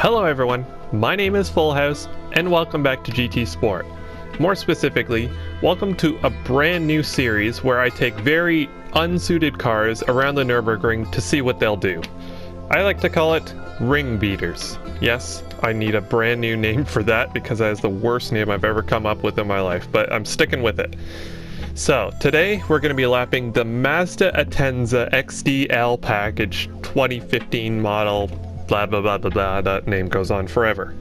Hello everyone, my name is Full House, and welcome back to GT Sport. More specifically, welcome to a brand new series where I take very unsuited cars around the Nürburgring to see what they'll do. I like to call it ring beaters. Yes, I need a brand new name for that because that is the worst name I've ever come up with in my life, but I'm sticking with it. So, today we're going to be lapping the Mazda Atenza XD package 2015 model, blah blah blah blah blah, that name goes on forever.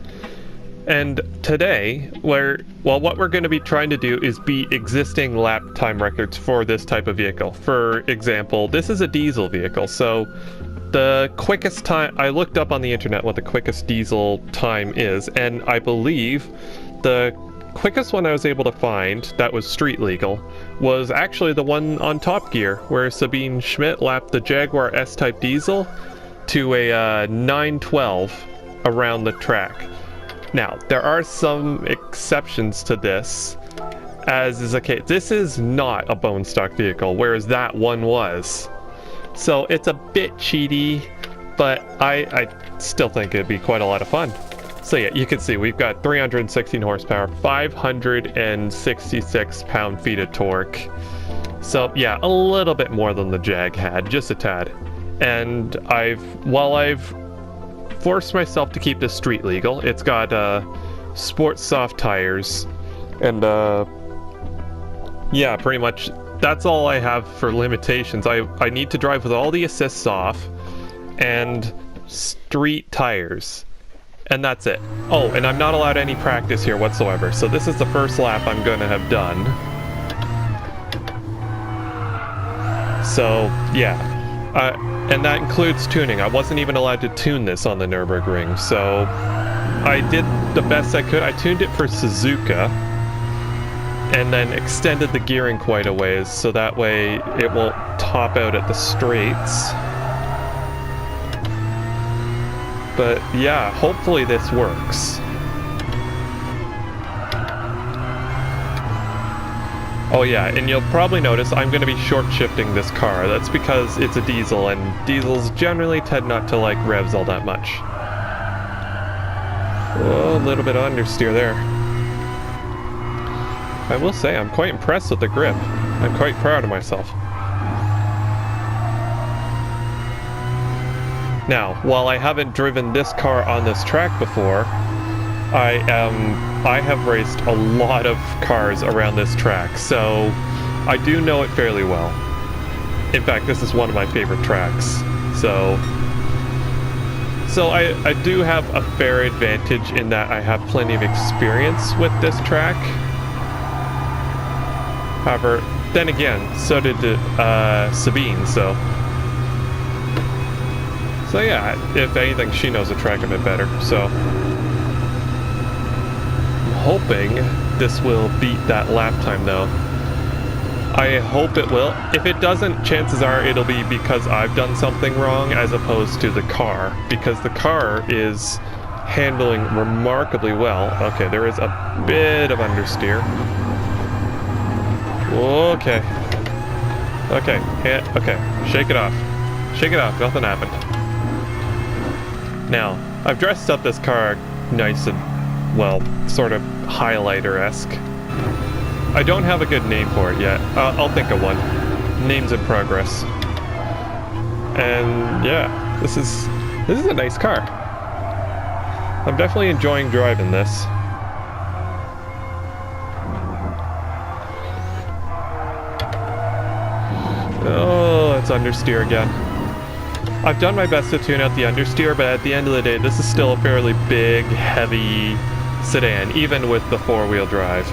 And today, what we're going to be trying to do is beat existing lap time records for this type of vehicle. For example, this is a diesel vehicle, so the quickest time, I looked up on the internet what the quickest diesel time is, and I believe the quickest one I was able to find that was street legal was actually the one on Top Gear, where Sabine Schmidt lapped the Jaguar S-Type diesel to a 912 around the track. Now, there are some exceptions to this, as is the case. This is not a bone stock vehicle, whereas that one was. So it's a bit cheaty, but I still think it'd be quite a lot of fun. So yeah, you can see we've got 316 horsepower, 566 pound-feet of torque. So yeah, a little bit more than the Jag had, just a tad. And while I've forced myself to keep this street legal, it's got sports soft tires, and yeah, pretty much that's all I have for limitations. I need to drive with all the assists off and street tires, and that's it. Oh, and I'm not allowed any practice here whatsoever, so this is the first lap I'm gonna have done. So yeah, and that includes tuning. I wasn't even allowed to tune this on the Nürburgring, so I did the best I could. I tuned it for Suzuka and then extended the gearing quite a ways so that way it won't top out at the straights. But yeah, hopefully this works. Oh yeah, and you'll probably notice I'm going to be short shifting this car. That's because it's a diesel, and diesels generally tend not to like revs all that much. Oh, a little bit of understeer there. I will say I'm quite impressed with the grip. I'm quite proud of myself. Now, while I haven't driven this car on this track before, I have raced a lot of cars around this track, so I do know it fairly well. In fact, this is one of my favorite tracks. So I do have a fair advantage in that I have plenty of experience with this track. However, then again, so did Sabine, so yeah, if anything, she knows the track a bit better, so hoping this will beat that lap time though. I hope it will. If it doesn't, chances are it'll be because I've done something wrong as opposed to the car, because the car is handling remarkably well. Okay, there is a bit of understeer. Okay. Okay, okay, shake it off. Shake it off, nothing happened. Now, I've dressed up this car nice and, well, sort of highlighter-esque. I don't have a good name for it yet. I'll think of one. Name's in progress. And yeah, this is a nice car. I'm definitely enjoying driving this. Oh, it's understeer again. I've done my best to tune out the understeer, but at the end of the day, this is still a fairly big, heavy sedan, even with the four-wheel drive.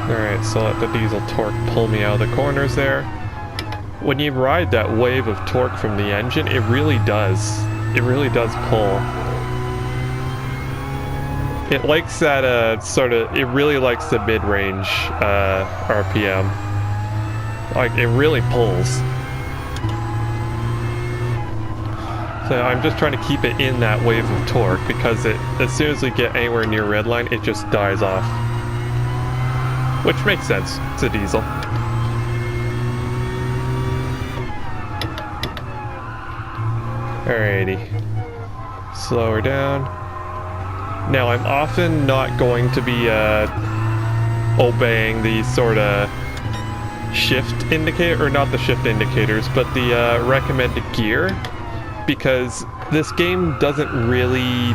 Alright, so let the diesel torque pull me out of the corners there. When you ride that wave of torque from the engine, it really does pull. It likes that it really likes the mid-range RPM. Like, it really pulls. So I'm just trying to keep it in that wave of torque, because as soon as we get anywhere near redline, it just dies off. Which makes sense, it's a diesel. Alrighty. Slow her down. Now, I'm often not going to be obeying the sort of shift indicator, or not the shift indicators, but the recommended gear, because this game doesn't really,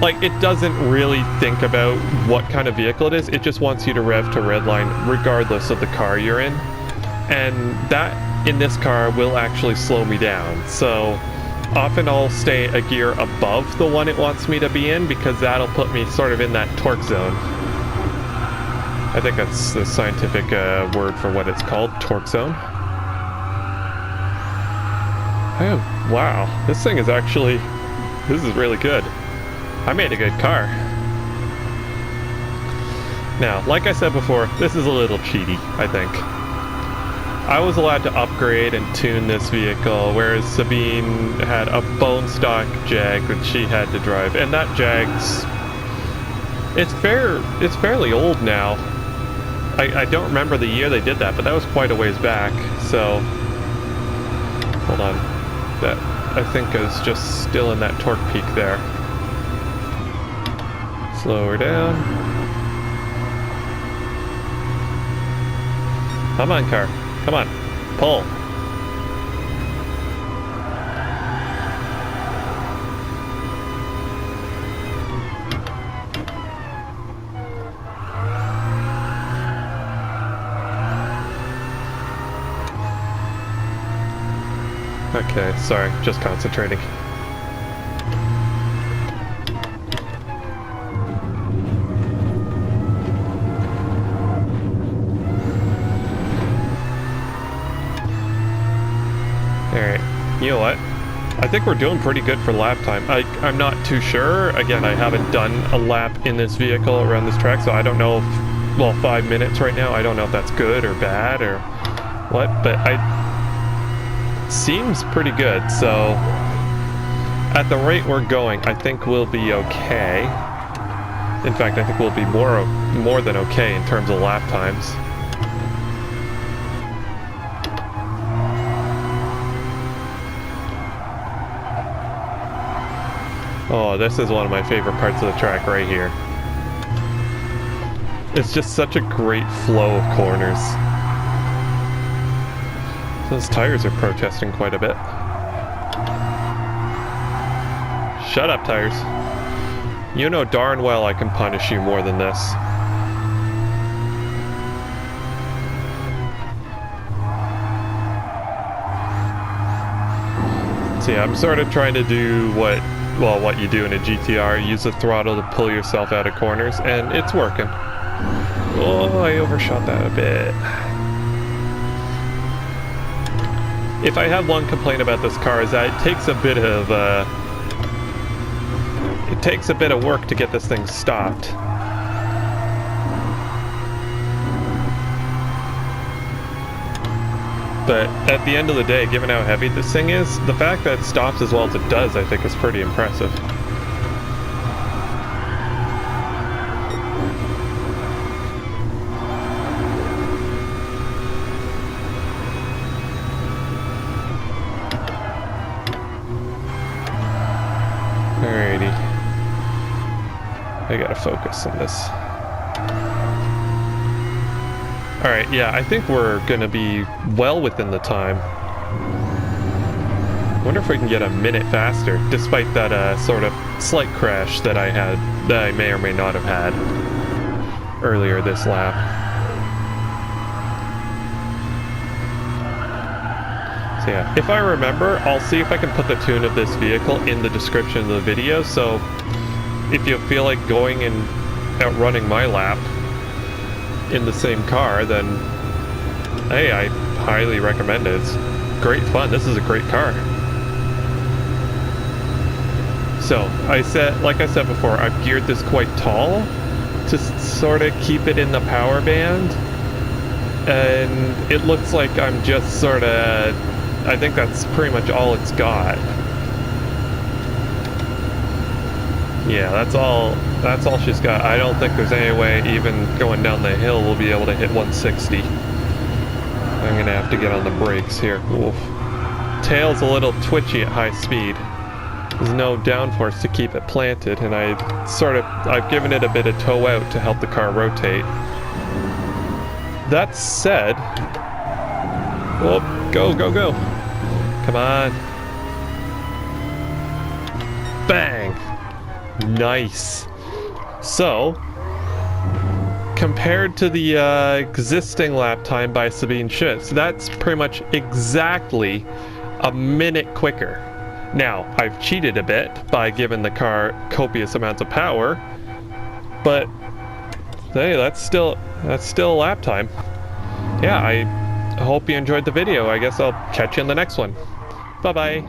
like, it doesn't really think about what kind of vehicle it is. It just wants you to rev to redline regardless of the car you're in, and that in this car will actually slow me down. So often I'll stay a gear above the one it wants me to be in, because that'll put me sort of in that torque zone. I think that's the scientific word for what it's called, torque zone. Oh, wow. This thing is actually, this is really good. I made a good car. Now, like I said before, this is a little cheaty, I think. I was allowed to upgrade and tune this vehicle, whereas Sabine had a bone stock Jag that she had to drive. And that Jag's, it's fairly old now. I don't remember the year they did that, but that was quite a ways back, so... Hold on. That, I think, is just still in that torque peak there. Slow her down. Come on, car. Come on. Pull. Okay, sorry, just concentrating. Alright, you know what? I think we're doing pretty good for lap time. I'm not too sure. Again, I haven't done a lap in this vehicle around this track, so I don't know if, well, 5 minutes right now, I don't know if that's good or bad or what, but seems pretty good, so at the rate we're going, I think we'll be okay. In fact, I think we'll be more than okay in terms of lap times. Oh, this is one of my favorite parts of the track right here. It's just such a great flow of corners. Those tires are protesting quite a bit. Shut up, tires. You know darn well I can punish you more than this. So yeah, I'm sort of trying to do what you do in a GTR. Use the throttle to pull yourself out of corners, and it's working. Oh, I overshot that a bit. If I have one complaint about this car, is that it takes a bit of work to get this thing stopped. But at the end of the day, given how heavy this thing is, the fact that it stops as well as it does, I think, is pretty impressive. Alrighty. I gotta focus on this. Alright, yeah, I think we're gonna be well within the time. Wonder if we can get a minute faster, despite that sort of slight crash that I had, that I may or may not have had earlier this lap. So yeah, if I remember, I'll see if I can put the tune of this vehicle in the description of the video, so if you feel like going and outrunning my lap in the same car, then hey, I highly recommend it. It's great fun. This is a great car. So, like I said before, I've geared this quite tall to sort of keep it in the power band, and it looks like I'm just sort of, I think that's pretty much all it's got. Yeah, that's all she's got. I don't think there's any way even going down the hill we'll be able to hit 160. I'm gonna have to get on the brakes here. Oof. tail's a little twitchy at high speed. There's no downforce to keep it planted, and I've given it a bit of toe out to help the car rotate. That said, oh, go, go, go. Come on. Bang! Nice. So, compared to the existing lap time by Sabine Schutz, that's pretty much exactly a minute quicker. Now, I've cheated a bit by giving the car copious amounts of power, but hey, that's still lap time. Yeah, I hope you enjoyed the video. I guess I'll catch you in the next one. Bye-bye.